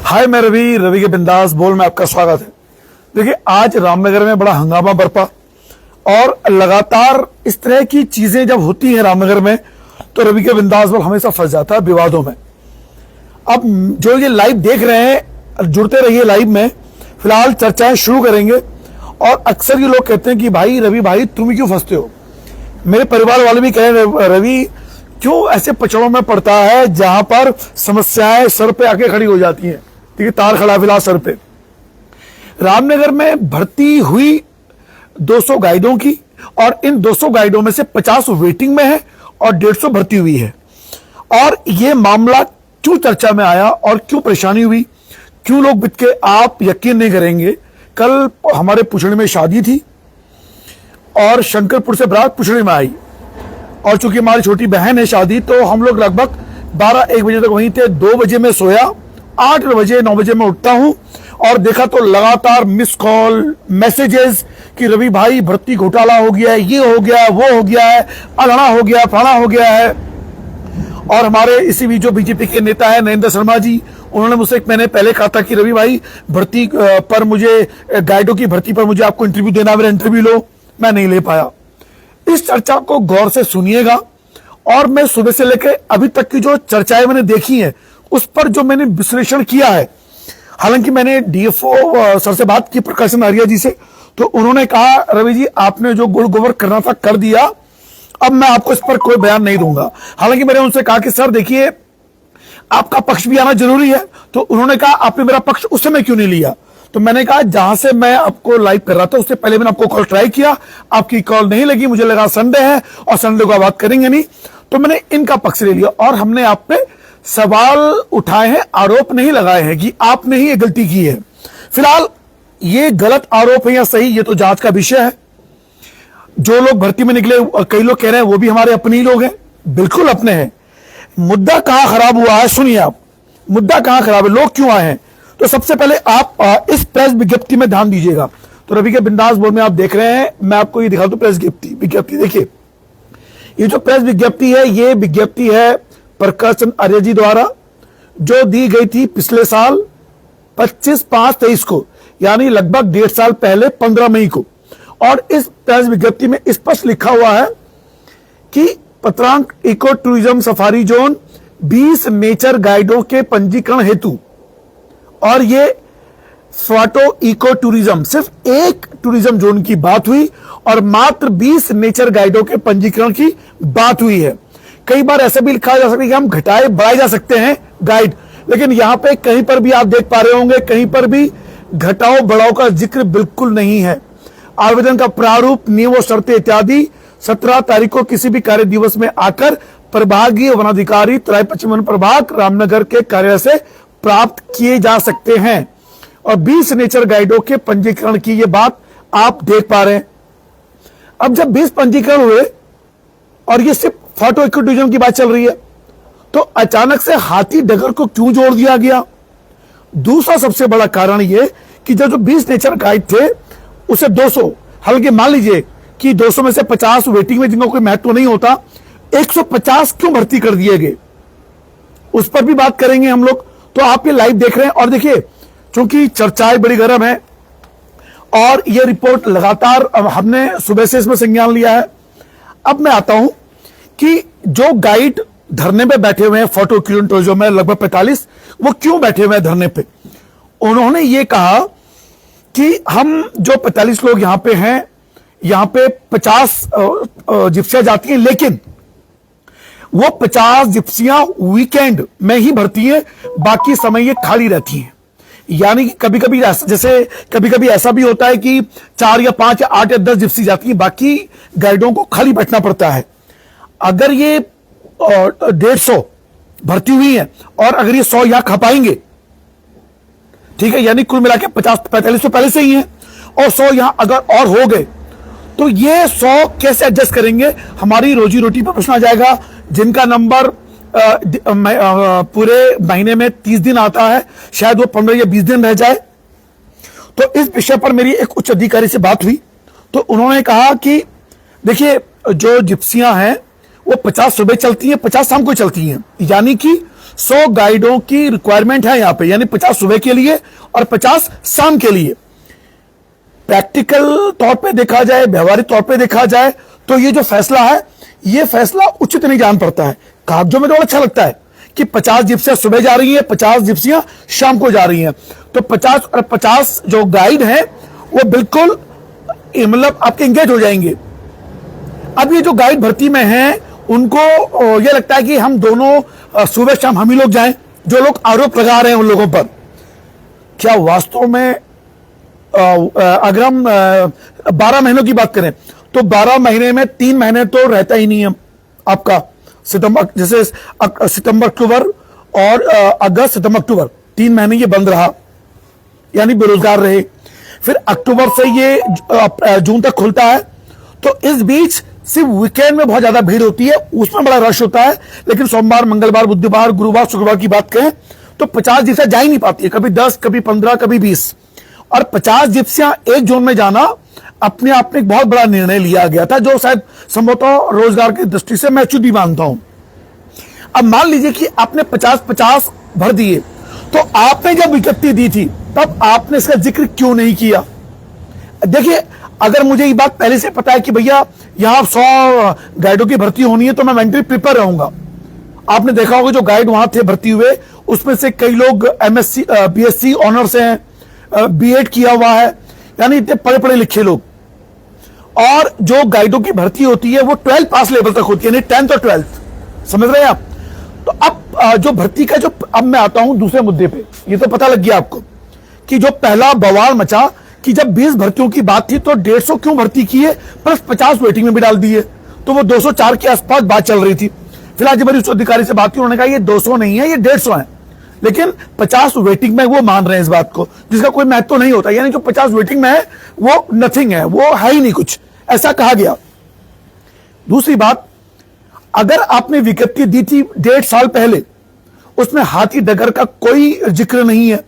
हाय, मैं रवि रवि के बिंदास बोल में आपका स्वागत है। देखिए, आज रामनगर में बड़ा हंगामा बरपा और लगातार इस तरह की चीजें जब होती हैं रामनगर में तो रवि के बिंदास बोल हमेशा फंस जाता है विवादों में। अब जो ये लाइव देख रहे हैं, जुड़ते रहिए लाइव में। फिलहाल चर्चाएं शुरू करेंगे और अक्सर ये लोग कहते हैं कि भाई रवि भाई तुम ही क्यों फंसते हो। मेरे परिवार वाले भी कह रहे रवि क्यों ऐसे पचड़ों में पड़ता है जहां पर समस्याएं सर पे आके खड़ी हो जाती हैं। ठीक है, तार खड़ा फिलहाल सर पे। रामनगर में भर्ती हुई 200 गाइडों की और इन 200 गाइडों में से 50 वेटिंग में है और 150 भर्ती हुई है। और ये मामला क्यों चर्चा में आया और क्यों परेशानी हुई, क्यों लोग बितके, आप यकीन नहीं करेंगे। कल हमारे पुछड़ी में शादी थी और शंकरपुर से बारात पुछड़ी में आई और चूंकि हमारी छोटी बहन है शादी, तो हम लोग लगभग 12-1 बजे तक वहीं थे। 2 बजे में सोया, 8 बजे 9 बजे में उठता हूं और देखा तो लगातार मिस कॉल मैसेजेस कि रवि भाई भर्ती घोटाला हो गया है, ये हो गया है, वो हो गया है, अलाना हो गया, फलाना हो गया है। और हमारे इसी बीच जो बीजेपी के नेता है नरेंद्र शर्मा जी, उन्होंने मुझसे 1 महीने पहले कहा था कि रवि भाई भर्ती पर मुझे, गाइडों की भर्ती पर मुझे आपको इंटरव्यू देना, मेरा इंटरव्यू लो। मैं नहीं ले पाया। इस चर्चा को गौर से सुनिएगा और मैं सुबह से लेकर अभी तक की जो चर्चाएं मैंने देखी हैं उस पर जो मैंने विश्लेषण किया है। हालांकि मैंने डीएफओ सर से बात की, प्रकाशन आर्या जी से, तो उन्होंने कहा रवि जी आपने जो गुड़ गोबर करना था कर दिया, अब मैं आपको इस पर कोई बयान नहीं दूंगा। हालांकि मैंने उनसे कहा कि सर देखिए आपका पक्ष भी आना जरूरी है, तो उन्होंने कहा आपने मेरा पक्ष उस समय क्यों नहीं लिया। तो मैंने कहा जहां से मैं आपको लाइव कर रहा था उससे पहले मैंने आपको कॉल ट्राई किया, आपकी कॉल नहीं लगी, मुझे लगा संडे है और संडे को बात करेंगे नहीं, तो मैंने इनका पक्ष ले लिया और हमने आप पे सवाल उठाए हैं, आरोप नहीं लगाए हैं कि आपने ही ये गलती की है। फिलहाल ये गलत आरोप है या सही, ये तो जांच का विषय है। जो लोग भर्ती में निकले, कई लोग कह रहे हैं वो भी हमारे अपने ही लोग हैं, बिल्कुल अपने हैं। मुद्दा कहां खराब हुआ है, सुनिए आप, मुद्दा कहां खराब है, लोग क्यों आए हैं। तो सबसे पहले आप इस प्रेस विज्ञप्ति में ध्यान दीजिएगा। तो रवि के बिंदास बोर्ड में आप देख रहे हैं, मैं आपको ये दिखा दूं प्रेस विज्ञप्ति। देखिए, ये जो प्रेस विज्ञप्ति है, ये विज्ञप्ति है प्रकाशन आर्य जी द्वारा, जो दी गई थी पिछले साल 25/5/23 को, यानी लगभग 1.5 साल पहले 15 मई को। और इस प्रेस विज्ञप्ति में स्पष्ट लिखा हुआ है कि पत्रांक eco tourism safari zone 20 nature गाइडों के पंजीकरण हेतु, और ये स्वाटो इको टूरिज्म, सिर्फ एक टूरिज्म जोन की बात हुई और मात्र 20 नेचर गाइडों के पंजीकरण की बात हुई है। कई बार ऐसा भी लिखा जा सकता है कि हम घटाए बढ़ाए जा सकते हैं गाइड, लेकिन यहां पे कहीं पर भी आप देख पा रहे होंगे, कहीं पर भी घटाओ बढ़ाओ का जिक्र बिल्कुल नहीं है। आवेदन का प्रारूप, नियम और शर्तें इत्यादि 17 तारीख को किसी भी कार्य दिवस में आकर प्रभागीय वनाधिकारी तराई पश्चिम वन प्रभाग रामनगर के कार्यालय से प्राप्त किए जा सकते हैं। और 20 नेचर गाइडों के पंजीकरण की ये बात आप देख पा रहे हैं। अब जब 20 पंजीकरण हुए और ये सिर्फ फोटो इको टूरिज्म की बात चल रही है, तो अचानक से हाथी डगर को क्यों जोड़ दिया गया। दूसरा सबसे बड़ा कारण ये कि जो 20 नेचर गाइड थे उसे 200, हालांकि मान लीजिए कि 200 में से 50 वेटिंग में जिनका कोई महत्व नहीं होता, 150 क्यों भर्ती कर दिए गए, उस पर भी बात करेंगे हम लोग। तो आप ये लाइव देख रहे हैं और देखिए, चूंकि चर्चाएं बड़ी गर्म है और ये रिपोर्ट लगातार हमने सुबह से इसमें संज्ञान लिया है। अब मैं आता हूं कि जो गाइड धरने पे बैठे हुए हैं फोटो टूरिज्म में लगभग 45, वो क्यों बैठे हुए हैं धरने पे। उन्होंने ये कहा कि हम जो 45 लोग यहां पे हैं, यहां पे 50 जिप्सियां जाती हैं, लेकिन वो 50 जिप्सियां वीकेंड में ही भरती हैं, बाकी समय ये खाली रहती हैं। यानी कि कभी कभी ऐसा भी होता है कि 4 या 5 या 8 या 10 जिप्सी जाती है, बाकी गाइडों को खाली बैठना पड़ता है। अगर ये 150 भर्ती हुई है और अगर ये 100 यहां खपाएंगे, ठीक है, यानी कुल मिला के 50-45 तो पहले से ही है और 100 यहां अगर और हो गए तो ये 100 कैसे एडजस्ट करेंगे। हमारी रोजी रोटी पर प्रश्न आ जाएगा। जिनका नंबर पूरे महीने में 30 दिन आता है, शायद वो 15 या 20 दिन रह जाए। तो इस विषय पर मेरी एक उच्च अधिकारी से बात हुई, तो उन्होंने कहा कि देखिए जो जिप्सियां हैं वो 50 सुबह चलती हैं, 50 शाम को चलती हैं, यानी कि 100 गाइडों की रिक्वायरमेंट है यहां पे, यानी 50 सुबह के लिए और 50 शाम के लिए। प्रैक्टिकल तौर पे देखा जाए, व्यवहारिक तौर पे देखा जाए तो ये जो फैसला है, ये फैसला उचित नहीं जान पड़ता है। कागजों में तो अच्छा लगता है कि 50 जिप्सियां सुबह जा रही हैं, 50 जिप्सियां शाम को जा रही हैं, तो 50 और 50 जो गाइड हैं वो बिल्कुल मतलब आपके एंगेज हो जाएंगे। अब ये जो गाइड भर्ती में हैं उनको ये लगता है कि हम दोनों सुबह शाम हम ही लोग जाएं। जो लोग आरोप लगा रहे हैं उन लोगों पर, क्या वास्तव में अगर हम 12 महीनों की बात करें तो 12 महीने में 3 महीने तो रहता ही नहीं है आपका सितंबर, जैसे सितंबर अक्टूबर और अगस्त सितंबर अक्टूबर 3 महीने ये बंद रहा, यानी बेरोजगार रहे। फिर अक्टूबर से ये जून तक खुलता है, तो इस बीच सिर्फ वीकेंड में बहुत ज्यादा भीड़ होती है, उसमें बड़ा रश होता है। लेकिन सोमवार, मंगलवार, बुधवार, गुरुवार, शुक्रवार की बात करें तो 50 जिप्सियां जा ही नहीं पाती है, कभी 10, कभी 15, कभी 20। और 50 जिप्सियां एक जोन में जाना अपने आप में एक बहुत बड़ा निर्णय लिया गया था, जो शायद संभवतः रोजगार की दृष्टि से मैं उचित भी मानता हूं। अब मान लीजिए कि आपने 50-50 भर दिए, तो आपने जब विज्ञप्ति दी थी तब आपने इसका जिक्र क्यों नहीं किया? देखिए, अगर मुझे ये बात पहले से पता है कि भैया यहां 100 गाइडों की भर्ती होनी है, तो मैं मेंटली प्रिपेयर रहूंगा। आपने देखा होगा जो गाइड वहां थे भर्ती हुए, उसमें से कई लोग एमएससी, बीएससी ऑनर्स हैं, बीएड किया हुआ है, यानी इतने पढ़े पढ़े लिखे लोग। और जो गाइडों की भर्ती होती है वो 12 पास लेवल तक होती है, यानी 10th और 12th, समझ रहे हैं आप? तो अब जो भर्ती का जो, अब मैं आता हूं दूसरे मुद्दे पे। ये तो पता लग गया आपको कि जो पहला बवाल मचा कि जब 20 भर्तियों की बात थी तो 150 क्यों भर्ती की है, प्लस 50 वेटिंग में भी डाल दिए, तो वो 204 के आसपास बात चल रही थी। फिलहाल जब मेरी उच्च अधिकारी से बात की, उन्होंने कहा ये 200 नहीं है, ये 150 है, लेकिन 50 वेटिंग में वो मान रहे हैं इस बात को, जिसका कोई महत्व नहीं होता, यानी जो 50 वेटिंग में है वो नथिंग है, वो है ही नहीं कुछ, ऐसा कहा गया। दूसरी बात, अगर आपने विज्ञप्ति दी थी 1.5 साल पहले, उसमें हाथी डगर का कोई जिक्र नहीं है,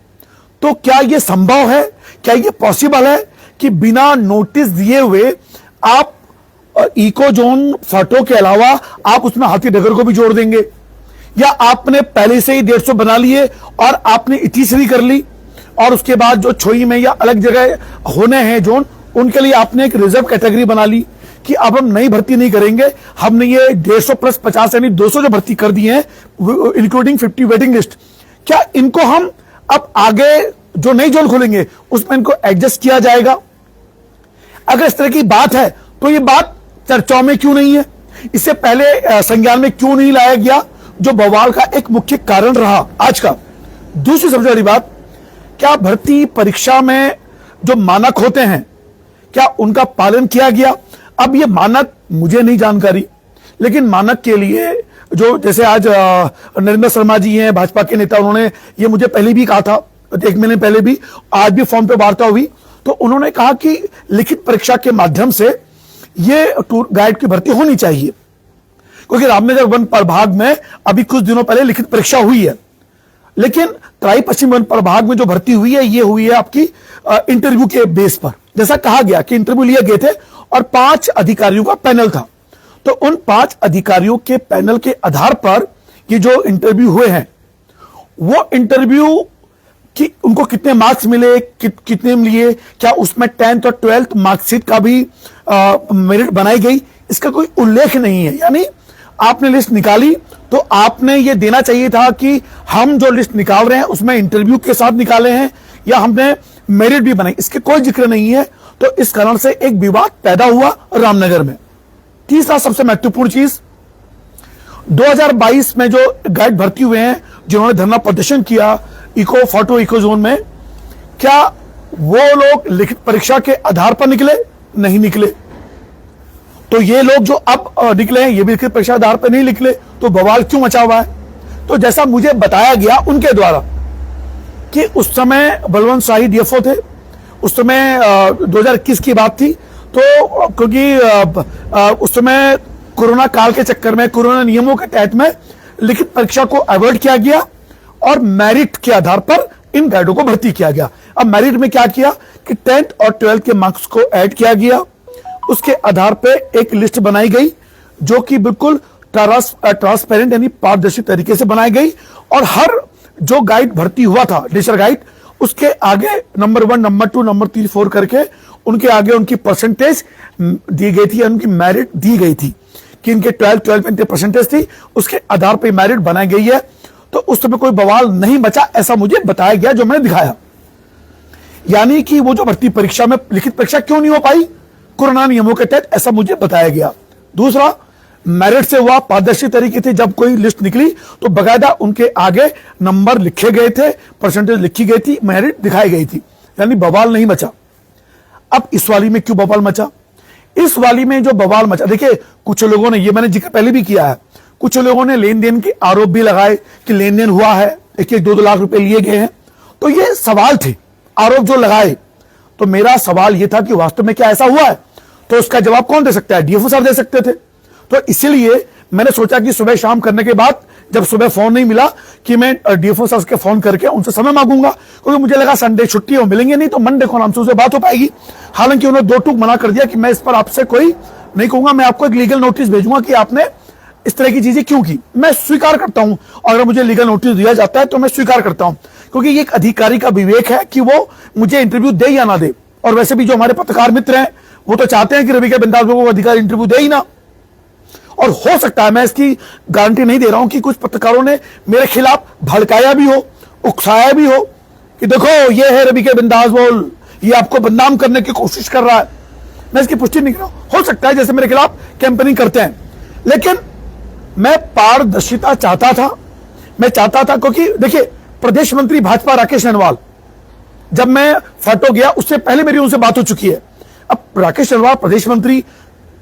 तो क्या यह संभव है, क्या यह पॉसिबल है कि बिना नोटिस दिए हुए आप इको जोन फोटो के अलावा आप उसमें हाथी डगर को भी जोड़ देंगे? या आपने पहले से ही 150 बना लिए और आपने इतीसरी कर ली, और उसके बाद जो छोई में या अलग जगह होने हैं जोन, उनके लिए आपने एक रिजर्व कैटेगरी बना ली कि अब हम नई भर्ती नहीं करेंगे, हमने ये 150 प्लस 50 यानी 200 जो भर्ती कर दी है इंक्लूडिंग 50 वेटिंग लिस्ट, क्या इनको हम अब आगे जो नई जोन खोलेंगे उसमें इनको एडजस्ट किया जाएगा? अगर इस तरह की बात है तो ये बात चर्चाओं में क्यों नहीं है? इससे पहले संज्ञान में क्यों नहीं लाया गया, जो बवाल का एक मुख्य कारण रहा आज का? दूसरी सबसे बड़ी बात, क्या भर्ती परीक्षा में जो मानक होते हैं क्या उनका पालन किया गया? अब ये मानक मुझे नहीं जानकारी, लेकिन मानक के लिए जो, जैसे आज नरेंद्र शर्मा जी हैं भाजपा के नेता, उन्होंने ये मुझे पहले भी कहा था, 1 महीने पहले भी, आज भी फोन पे वार्ता हुई, तो उन्होंने कहा कि लिखित परीक्षा के माध्यम से ये टूर गाइड की भर्ती होनी चाहिए, क्योंकि रामनगर वन प्रभाग में अभी कुछ दिनों पहले लिखित परीक्षा हुई है, लेकिन तराई पश्चिम वन प्रभाग में जो भर्ती हुई है ये हुई है आपकी इंटरव्यू के बेस पर। जैसा कहा गया कि इंटरव्यू लिए गए थे और 5 अधिकारियों का पैनल था, तो उन 5 अधिकारियों के पैनल के आधार पर ये जो इंटरव्यू हुए हैं, वो इंटरव्यू कि उनको कितने मार्क्स मिले, कितने लिए, क्या उसमें 10th और 12th मार्कशीट का भी मेरिट बनाई गई, इसका कोई उल्लेख नहीं है। यानी आपने लिस्ट निकाली तो आपने ये देना चाहिए था कि हम जो लिस्ट निकाल रहे हैं उसमें इंटरव्यू के साथ निकाले हैं या हमने मेरिट भी बनाई, इसके कोई जिक्र नहीं है। तो इस कारण से एक विवाद पैदा हुआ रामनगर में। तीसरा सबसे महत्वपूर्ण चीज, 2022 में जो गाइड भर्ती हुए हैं जिन्होंने धरना प्रदर्शन किया इको फोटो इको जोन में, क्या वो लोग लिखित परीक्षा के आधार पर निकले? नहीं निकले। तो ये लोग जो अब निकले हैं ये भी लिखित परीक्षा आधार पर नहीं निकले, तो बवाल क्यों मचा हुआ है? तो जैसा मुझे बताया गया उनके द्वारा कि उस समय बलवंत शाही डीएफओ थे, उस समय 2021 की बात थी, तो क्योंकि उस समय कोरोना काल के चक्कर में, कोरोना नियमों के तहत में लिखित परीक्षा को अवॉइड किया गया और मेरिट के आधार पर इन गाइडों को भर्ती किया गया। अब मेरिट में क्या किया कि 10th और 12th के मार्क्स को ऐड किया गया, उसके आधार पे एक लिस्ट बनाई गई जो कि बिल्कुल ट्रांसपेरेंट यानी पारदर्शी तरीके से बनाई गई और हर जो गाइड भर्ती हुआ था टीचर गाइड उसके आगे नंबर 1, नंबर 2, नंबर 3, 4 करके उनके आगे उनकी परसेंटेज दी गई थी, उनकी मेरिट दी गई थी कि इनके 12 में परसेंटेज थी, उसके आधार पर मेरिट बनाई गई है। तो उस समय कोई बवाल नहीं बचा ऐसा मुझे बताया गया जो मैंने दिखाया। यानी कि वो जो भर्ती परीक्षा में लिखित परीक्षा क्यों नहीं हो पाई, कोरोना नियमों के तहत, ऐसा मुझे बताया गया। दूसरा, मेरिट से हुआ, पारदर्शी तरीके से जब कोई लिस्ट निकली तो बकायदा उनके आगे नंबर लिखे गए थे, परसेंटेज लिखी गई थी, मेरिट दिखाई गई थी, यानी बवाल नहीं मचा। अब इस वाली में क्यों बवाल मचा? इस वाली में जो बवाल मचा, देखिए कुछ लोगों ने, ये मैंने जिक्र पहले भी किया है, कुछ लोगों ने लेन देन के आरोप भी लगाए कि लेन देन हुआ है, 1-2 लाख रुपए लिए गए हैं। तो ये सवाल थे, आरोप जो लगाए। तो मेरा सवाल ये था कि वास्तव में क्या ऐसा हुआ है? तो उसका जवाब कौन दे सकता है? डीएफओ साहब दे सकते थे। तो इसीलिए मैंने सोचा कि सुबह शाम करने के बाद, जब सुबह फोन नहीं मिला, कि मैं डीएफओ साहब के फोन करके उनसे समय मांगूंगा, क्योंकि मुझे लगा संडे छुट्टी हो, मिलेंगे नहीं तो मंडे को नाम से उनसे बात हो पाएगी। हालांकि उन्होंने 2 टूक मना कर दिया कि मैं इस पर आपसे कोई नहीं कहूंगा, मैं आपको एक लीगल नोटिस भेजूंगा कि आपने इस तरह की चीजें क्यों की। मैं स्वीकार करता हूं, अगर मुझे लीगल नोटिस दिया जाता है तो मैं स्वीकार करता हूं, क्योंकि ये एक अधिकारी का विवेक है कि वो मुझे इंटरव्यू दे या ना दे। और वैसे भी जो हमारे पत्रकार मित्र हैं वो तो चाहते हैं कि रवि के बिंदास को अधिकारी इंटरव्यू दे ही ना। और हो सकता है, मैं इसकी गारंटी नहीं दे रहा हूं, कि कुछ पत्रकारों ने मेरे खिलाफ भड़काया भी हो, उकसाया भी हो कि देखो ये है रवि के बिंदास बोल, ये आपको बदनाम करने की कोशिश कर रहा है। मैं इसकी पुष्टि नहीं कर रहा हूं। हो सकता है जैसे मेरे खिलाफ कैंपेनिंग करते हैं, लेकिन मैं पारदर्शिता चाहता था। मैं चाहता था क्योंकि देखिए, प्रदेश मंत्री भाजपा राकेश नरवाल, जब मैं फाटो गया उससे पहले मेरी उनसे बात हो चुकी है। अब राकेश नरवाल प्रदेश मंत्री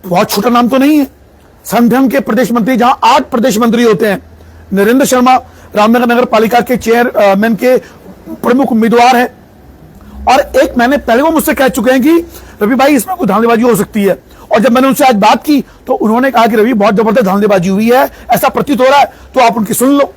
बहुत छोटा नाम तो नहीं है। संगठन के प्रदेश मंत्री, जहां 8 प्रदेश मंत्री होते हैं, नरेंद्र शर्मा रामनगर नगर पालिका के चेयरमैन के प्रमुख उम्मीदवार हैं। और एक महीने पहले वो मुझसे कह चुके हैं कि रवि भाई इसमें कोई धांधलीबाजी हो सकती है। और जब मैंने उनसे आज बात की तो उन्होंने कहा कि रवि बहुत जबरदस्त धांधलीबाजी हुई है, ऐसा प्रतीत हो रहा है, तो आप उनकी सुन लो।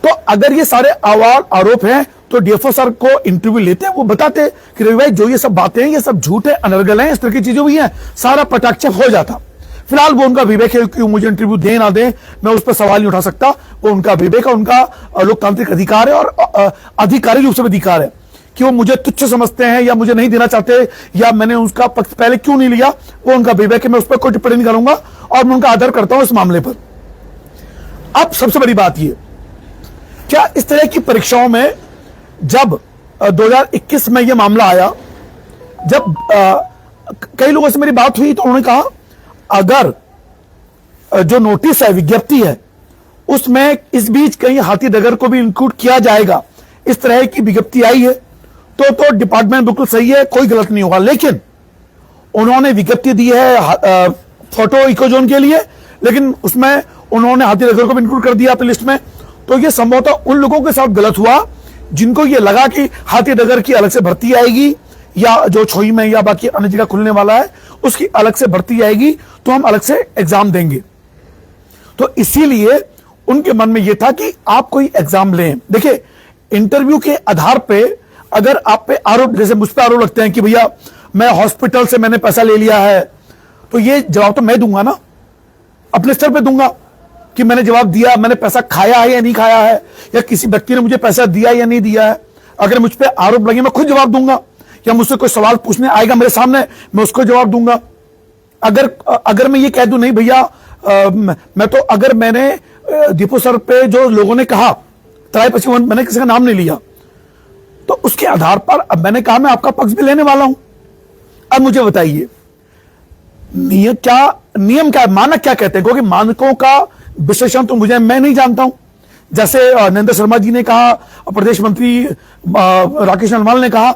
तो अगर ये सारे आरोप हैं तो डीएफओ सर को इंटरव्यू लेते हैं, वो बताते कि रवि भाई जो ये सब बातें हैं ये सब झूठ है, अनर्गल है, इस तरह की चीजें हुई हैं, सारा पटाक्षेप हो जाता। फिलहाल वो उनका विवेक है कि मुझे इंटरव्यू दे ना दे, मैं उस पर सवाल नहीं उठा सकता। वो उनका विवेक है, उनका लोकतांत्रिक अधिकार है और आधिकारिक रूप से अधिकार है कि वो मुझे तुच्छ समझते हैं या मुझे नहीं देना चाहते या मैंने उसका पक्ष पहले क्यों नहीं लिया, वो उनका विवेक है। मैं उस पर कोई टिप्पणी नहीं करूंगा और मैं उनका आदर करता हूं इस मामले पर। अब सबसे बड़ी बात ये, क्या इस तरह की परीक्षाओं में जब 2021 में यह मामला आया, जब कई लोगों से मेरी बात हुई तो उन्होंने कहा अगर जो नोटिस है, विज्ञप्ति है, उसमें इस बीच कहीं हाथी डगर को भी इंक्लूड किया जाएगा, इस तरह की विज्ञप्ति आई है तो डिपार्टमेंट बिल्कुल सही है, कोई गलत नहीं होगा। लेकिन उन्होंने विज्ञप्ति दी है फोटो इकोजोन के लिए, लेकिन उसमें उन्होंने हाथी डगर को भी इंक्लूड कर दिया अपनी लिस्ट में। तो ये संभवतः उन लोगों के साथ गलत हुआ जिनको ये लगा कि हाथी डगर की अलग से भर्ती आएगी या जो छोई में या बाकी अन्य जगह खुलने वाला है उसकी अलग से भर्ती आएगी तो हम अलग से एग्जाम देंगे। तो इसीलिए उनके मन में यह था कि आप कोई एग्जाम लें। देखिए, इंटरव्यू के आधार पे अगर आप पे आरोप, जैसे मुझ पे आरोप लगते हैं कि भैया मैं हॉस्पिटल से मैंने पैसा ले लिया है, तो ये जवाब तो मैं दूंगा ना, अपने स्तर पे दूंगा कि मैंने जवाब दिया, मैंने पैसा खाया है या नहीं खाया है, या किसी व्यक्ति ने मुझे पैसा दिया या नहीं दिया है। अगर मुझ पे आरोप लगे मैं खुद जवाब दूंगा, या मुझसे कोई सवाल पूछने आएगा मेरे सामने मैं उसको जवाब दूंगा। अगर मैं ये कह दूं नहीं भैया मैं तो, अगर मैंने दीपू सर पे जो लोगों ने कहा तराई पश्चिम, मैंने किसी का नाम नहीं लिया, तो उसके आधार पर अब मैंने कहा मैं आपका पक्ष भी लेने वाला हूं। अब मुझे बताइए नियम क्या, मानक क्या कहते हैं, क्योंकि मानकों का विशेषण तो मैं नहीं जानता हूं। जैसे नरेंद्र शर्मा जी ने कहा, प्रदेश मंत्री राकेश नरवाल ने कहा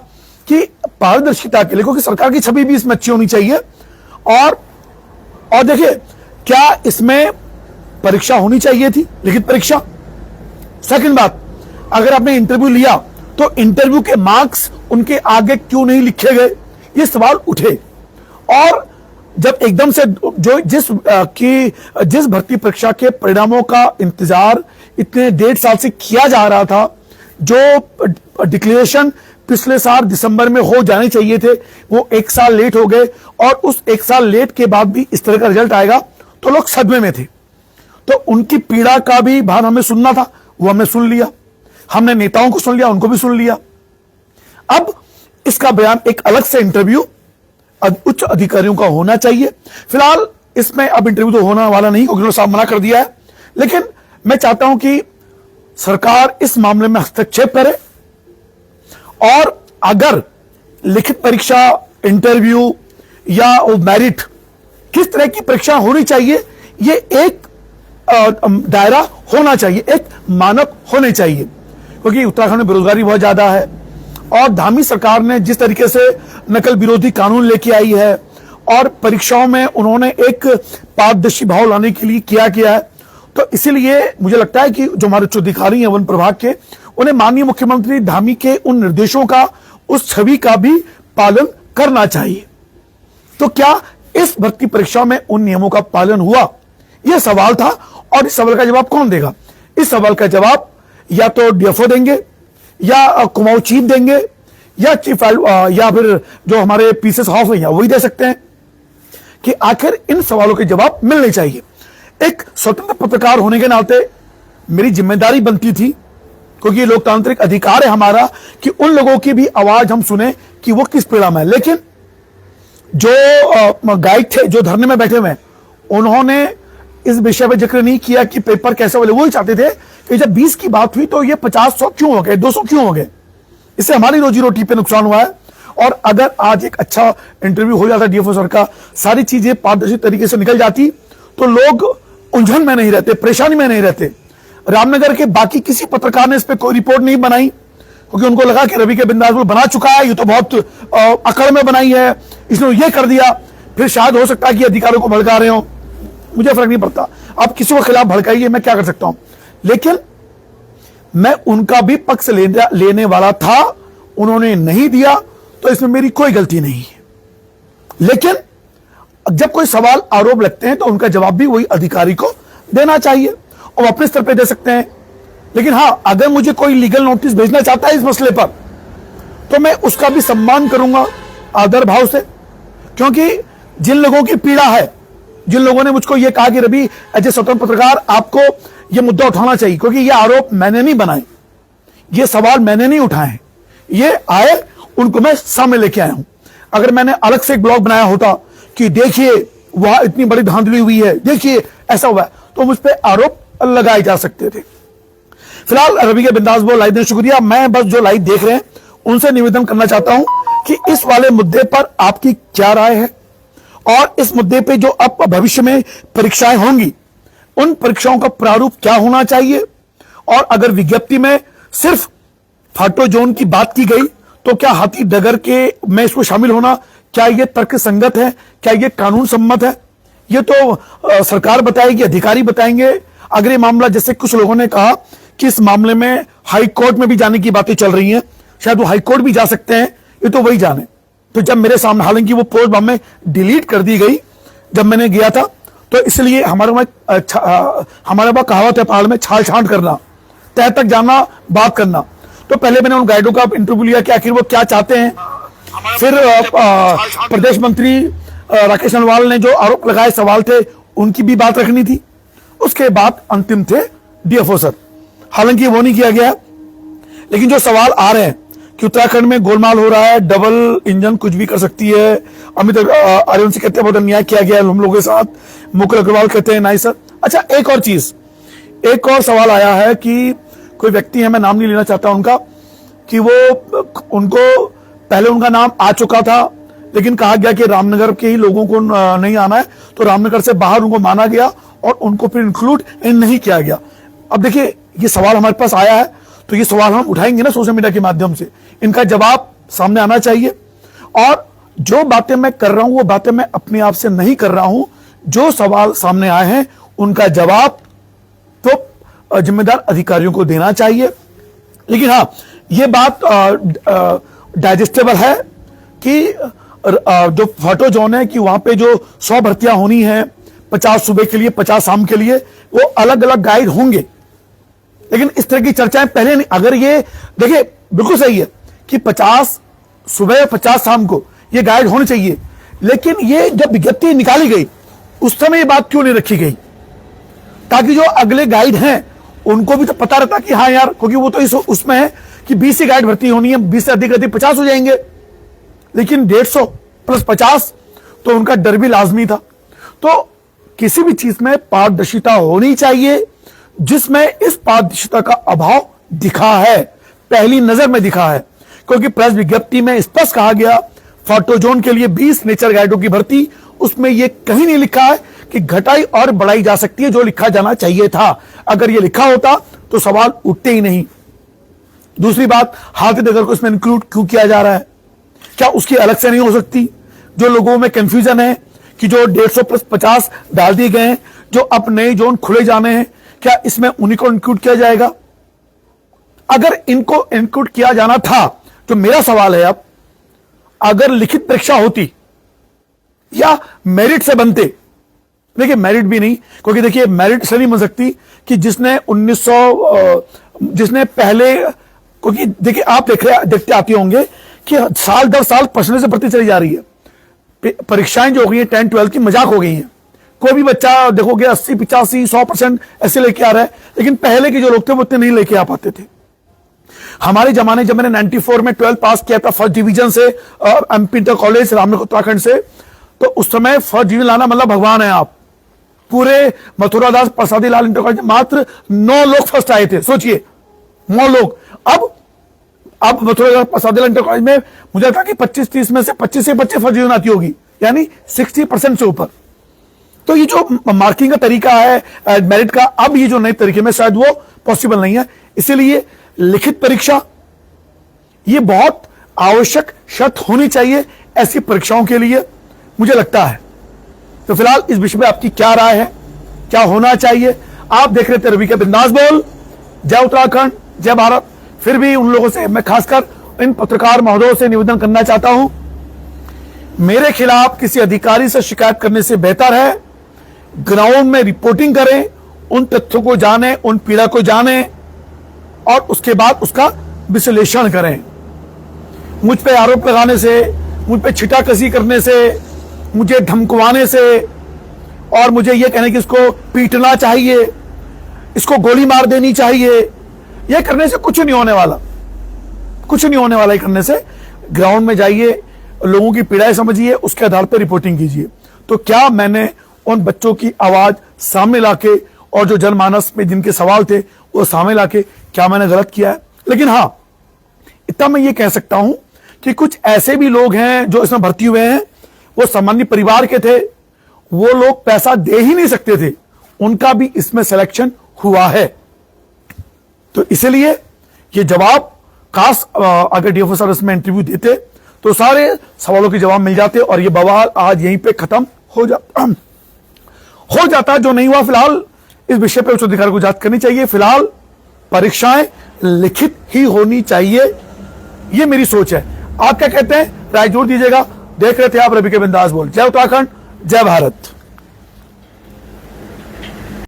कि पारदर्शिता के लिए, क्योंकि सरकार की छवि भी इसमें अच्छी होनी चाहिए। और देखिए, क्या इसमें परीक्षा होनी चाहिए थी, लिखित परीक्षा? सेकंड बात, अगर आपने इंटरव्यू लिया तो इंटरव्यू के मार्क्स उनके आगे क्यों नहीं लिखे गए, ये सवाल उठे। और जब एकदम से जिस भर्ती परीक्षा के परिणामों का इंतजार इतने 1.5 साल से किया जा रहा था, जो डिक्लेरेशन पिछले साल दिसंबर में हो जाने चाहिए थे, वो 1 साल लेट हो गए। और उस 1 साल लेट के बाद भी इस तरह का रिजल्ट आएगा तो लोग सदमे में थे। तो उनकी पीड़ा का भी भार हमें सुनना था, वो हमने सुन लिया। हमने नेताओं को सुन लिया, उनको भी सुन लिया। अब इसका बयान एक अलग से इंटरव्यू उच्च अधिकारियों का होना चाहिए। फिलहाल इसमें अब इंटरव्यू तो होने वाला नहीं, क्योंकि उन्होंने साफ मना कर दिया है। लेकिन मैं चाहता हूं कि सरकार इस मामले में हस्तक्षेप करे और अगर लिखित परीक्षा, इंटरव्यू या मेरिट, किस तरह की परीक्षा होनी चाहिए, ये एक दायरा होना चाहिए, एक मानक होने चाहिए। क्योंकि उत्तराखंड में बेरोजगारी बहुत ज्यादा है और धामी सरकार ने जिस तरीके से नकल विरोधी कानून लेके आई है और परीक्षाओं में उन्होंने एक पारदर्शी भाव लाने के लिए किया है, तो इसीलिए मुझे लगता है कि जो हमारे उच्च अधिकारी हैं वन प्रभाग के, उन्हें माननीय मुख्यमंत्री धामी के उन निर्देशों का, उस छवि का भी पालन करना चाहिए। तो क्या इस भर्ती परीक्षा में उन नियमों का पालन हुआ, यह सवाल था। और इस सवाल का जवाब कौन देगा? इस सवाल का जवाब या तो डीएफओ देंगे, या कुमाऊं चीफ देंगे, या चीफ या फिर जो हमारे पीसीएस हाउस है वही दे सकते हैं कि आखिर इन सवालों के जवाब मिलने चाहिए। एक स्वतंत्र पत्रकार होने के नाते मेरी जिम्मेदारी बनती थी, क्योंकि ये लोकतांत्रिक अधिकार है हमारा कि उन लोगों की भी आवाज हम सुने कि वो किस पीड़ा में है। लेकिन जो गाइड थे, जो धरने में बैठे हुए, उन्होंने इस विषय पर जिक्र नहीं किया कि पेपर कैसे बोले। वो ही चाहते थे कि जब 20 की बात हुई तो ये 50, 100 क्यों हो गए, 200 क्यों हो गए। इससे हमारी रोजी रोटी पे नुकसान हुआ है। और अगर आज एक अच्छा इंटरव्यू हो जाता डीएफओ सर का, सारी चीजें पारदर्शी तरीके से निकल जाती, तो लोग उलझन में नहीं रहते, परेशानी में नहीं रहते। रामनगर के बाकी किसी पत्रकार ने इस पर कोई रिपोर्ट नहीं बनाई, क्योंकि उनको लगा कि रवि के बिंदास बना चुका है, ये तो बहुत अकड़ में बनाई है, इसने ये कर दिया। फिर शायद हो सकता है कि अधिकारियों को भड़का रहे हो, मुझे फर्क नहीं पड़ता, आप किसी को खिलाफ भड़काइए, मैं क्या कर सकता हूं। लेकिन मैं उनका भी पक्ष लेने वाला था, उन्होंने नहीं दिया, तो इसमें मेरी कोई गलती नहीं है। लेकिन जब कोई सवाल, आरोप लगते हैं तो उनका जवाब भी वही अधिकारी को देना चाहिए, और अपने स्तर पे दे सकते हैं। लेकिन हां, अगर मुझे कोई लीगल नोटिस भेजना चाहता है इस मसले पर, तो मैं उसका भी सम्मान करूंगा आदर भाव से। क्योंकि जिन लोगों की पीड़ा है, जिन लोगों ने मुझको यह कहा कि रवि एज ए स्वतंत्र पत्रकार आपको यह मुद्दा उठाना चाहिए, क्योंकि यह आरोप मैंने नहीं बनाए, ये सवाल मैंने नहीं उठाए, ये आए, उनको मैं सामने लेके आया हूं। अगर मैंने अलग से एक ब्लॉग बनाया होता कि देखिए वहां इतनी बड़ी धांधली हुई है, देखिए ऐसा हुआ है, तो मुझ पर आरोप लगाए जा सकते थे। फिलहाल रवि के बिंदास बोल लाइव देने शुक्रिया। मैं बस जो लाइव देख रहे हैं उनसे निवेदन करना चाहता हूं कि इस वाले मुद्दे पर आपकी क्या राय है, और इस मुद्दे पे जो अब भविष्य में परीक्षाएं होंगी, उन परीक्षाओं का प्रारूप क्या होना चाहिए, और अगर विज्ञप्ति में सिर्फ फाटो जोन की बात की गई, तो क्या हाथी डगर के में इसको शामिल होना, क्या यह तर्क संगत है, क्या यह कानून सम्मत है, ये तो सरकार बताएगी, अधिकारी बताएंगे। अगर ये मामला, जैसे कुछ लोगों ने कहा कि इस मामले में हाई कोर्ट में भी जाने की बातें चल रही हैं, शायद वो हाई कोर्ट भी जा सकते हैं, ये तो वही जाने। तो जब मेरे सामने, हालांकि वो पोस्ट में डिलीट कर दी गई जब मैंने गया था, तो इसलिए हमारे वहां कहावत है पहाड़ में, छाल छांट करना, तह तक जाना, बात करना। तो पहले मैंने उन गाइडों का इंटरव्यू लिया कि आखिर वो क्या चाहते हैं। फिर प्रदेश मंत्री राकेश अग्रवाल ने जो आरोप लगाए, सवाल थे, उनकी भी बात रखनी थी। उसके बाद अंतिम थे डीएफओ सर। हालांकि वो नहीं किया गया, लेकिन जो सवाल आ रहे हैं कि उत्तराखंड में गोलमाल हो रहा है, डबल इंजन कुछ भी कर सकती है, अमित आर्यन से कहते हैं बहुत अन्याय किया गया है हम लोगों के साथ, मुकुल अग्रवाल कहते हैं नहीं सर। अच्छा, एक और चीज, एक और सवाल आया है कि कोई व्यक्ति है, मैं नाम नहीं लेना चाहता उनका, कि वो, उनको पहले उनका नाम आ चुका था, लेकिन कहा गया कि रामनगर के ही लोगों को नहीं आना है, तो रामनगर से बाहर उनको माना गया और उनको फिर इंक्लूड नहीं किया गया। अब देखिए, ये सवाल हमारे पास आया है, तो ये सवाल हम उठाएंगे ना सोशल मीडिया के माध्यम से, इनका जवाब सामने आना चाहिए। और जो बातें मैं कर रहा हूं, वो बातें मैं अपने आप से नहीं कर रहा हूं। जो सवाल सामने आए हैं, उनका जवाब तो जिम्मेदार अधिकारियों को देना चाहिए। लेकिन हाँ, ये बात डाइजेस्टेबल है कि जो फाटो जोन है, कि वहां पे जो 100 भर्तियां होनी है, 50 सुबह के लिए, 50 शाम के लिए, वो अलग अलग गाइड होंगे। लेकिन इस तरह की चर्चाएं पहले नहीं, अगर ये देखिए बिल्कुल सही है कि 50 सुबह 50 शाम को ये गाइड होनी चाहिए, लेकिन ये जब विज्ञप्ति निकाली गई उस समय ये बात क्यों नहीं रखी गई? ताकि जो अगले गाइड हैं उनको भी तो पता रहता कि हाँ यार, क्योंकि वो तो उसमें है कि 20 से गाइड भर्ती होनी है, 20 से अधिक 50 हो जाएंगे, लेकिन 150 प्लस 50 तो उनका डर भी लाजमी था। तो किसी भी चीज में पारदर्शिता होनी चाहिए, जिसमें इस पारदर्शिता का अभाव दिखा है, पहली नजर में दिखा है, क्योंकि प्रेस विज्ञप्ति में स्पष्ट कहा गया फोटो जोन के लिए 20 नेचर गाइडों की भर्ती, उसमें यह कहीं नहीं लिखा है कि घटाई और बढ़ाई जा सकती है, जो लिखा जाना चाहिए था। अगर यह लिखा होता तो सवाल उठते ही नहीं। दूसरी बात, हाथी नगर को इसमें इंक्लूड क्यों किया जा रहा है? क्या उसकी अलग से नहीं हो सकती? जो लोगों में कंफ्यूजन है कि जो 150 प्लस 50 डाल दिए गए हैं, जो अब नए जोन खुले जाने हैं, क्या इसमें उन्हीं को इंक्लूड किया जाएगा? अगर इनको इंक्लूड किया जाना था, तो मेरा सवाल है अब, अगर लिखित परीक्षा होती या मेरिट से बनते, देखिए मेरिट भी नहीं, क्योंकि देखिए मेरिट से नहीं बन सकती कि जिसने जिसने पहले, क्योंकि देखिए आप देखते आते होंगे कि साल दर साल परसेंटेज से भर्ती चली जा रही है। परीक्षाएं जो हो गई हैं 10 12 की मजाक हो गई हैं। कोई भी बच्चा देखोगे 80 85 100% ऐसे लेके आ रहा है, लेकिन पहले के जो लोग थे वो उतने नहीं लेके आ पाते थे। हमारे जमाने जब मैंने 94 में 12 पास किया था फर्स्ट डिवीजन से, MP inter college Ramnagar Uttarakhand से, तो उस समय फर्स्ट डिवीजन लाना मतलब भगवान है आप। पूरे मथुरा दास प्रसादी लाल इंटर कॉलेज मात्र 9 लोग फर्स्ट आए थे, सोचिए 9 लोग। अब मथुरा दास प्रसादी लाल इंटर कॉलेज में मुझे लगता है कि 25-30 में से 25 से बच्चे फर्स्ट डिवीजन आती होगी, यानी 60% से ऊपर। तो ये जो मार्किंग का तरीका है मेरिट का, अब ये जो नए तरीके में शायद वो पॉसिबल नहीं है। इसीलिए लिखित परीक्षा ये बहुत आवश्यक शर्त होनी चाहिए ऐसी परीक्षाओं के लिए, मुझे लगता है। तो फिलहाल इस विषय में आपकी क्या राय है, क्या होना चाहिए? आप देख रहे थे रवि का बिंदास बोल। जय उत्तराखंड, जय भारत। फिर भी उन लोगों से, मैं खासकर इन पत्रकार महोदयों से निवेदन करना चाहता हूं, मेरे खिलाफ किसी अधिकारी से शिकायत करने से बेहतर है ग्राउंड में रिपोर्टिंग करें, उन तथ्यों को जानें, उन पीड़ा को जानें और उसके बाद उसका विश्लेषण करें। मुझ पे आरोप लगाने से, मुझ पे छिटाकसी करने से, मुझे धमकवाने से और मुझे यह कहने कि इसको पीटना चाहिए, इसको गोली मार देनी चाहिए, यह करने से कुछ नहीं होने वाला, कुछ नहीं होने वाला। करने से ग्राउंड में जाइए, लोगों की पीड़ाएं समझिए, उसके आधार पर रिपोर्टिंग कीजिए। तो क्या मैंने उन बच्चों की आवाज सामने लाके और जो जनमानस में जिनके सवाल थे वो सामने लाके क्या मैंने गलत किया है? लेकिन हां, इतना मैं ये कह सकता हूं कि कुछ ऐसे भी लोग हैं जो इसमें भर्ती हुए हैं, वो सामान्य परिवार के थे, वो लोग पैसा दे ही नहीं सकते थे, उनका भी इसमें सिलेक्शन हुआ है। तो इसलिए ये जवाब खास अगर डीएफओ सर इसमें इंटरव्यू देते तो सारे सवालों के जवाब मिल जाते और ये बवाल आज यहीं पे खत्म हो जाता। जो नहीं हुआ, फिलहाल इस विषय पर उच्च अधिकारी को जांच करनी चाहिए। फिलहाल परीक्षाएं लिखित ही होनी चाहिए, ये मेरी सोच है। आप क्या कहते हैं? राय जोड़ दीजिएगा। देख रहे थे आप रवि के बिंदास बोल। जय उत्तराखंड, जय भारत।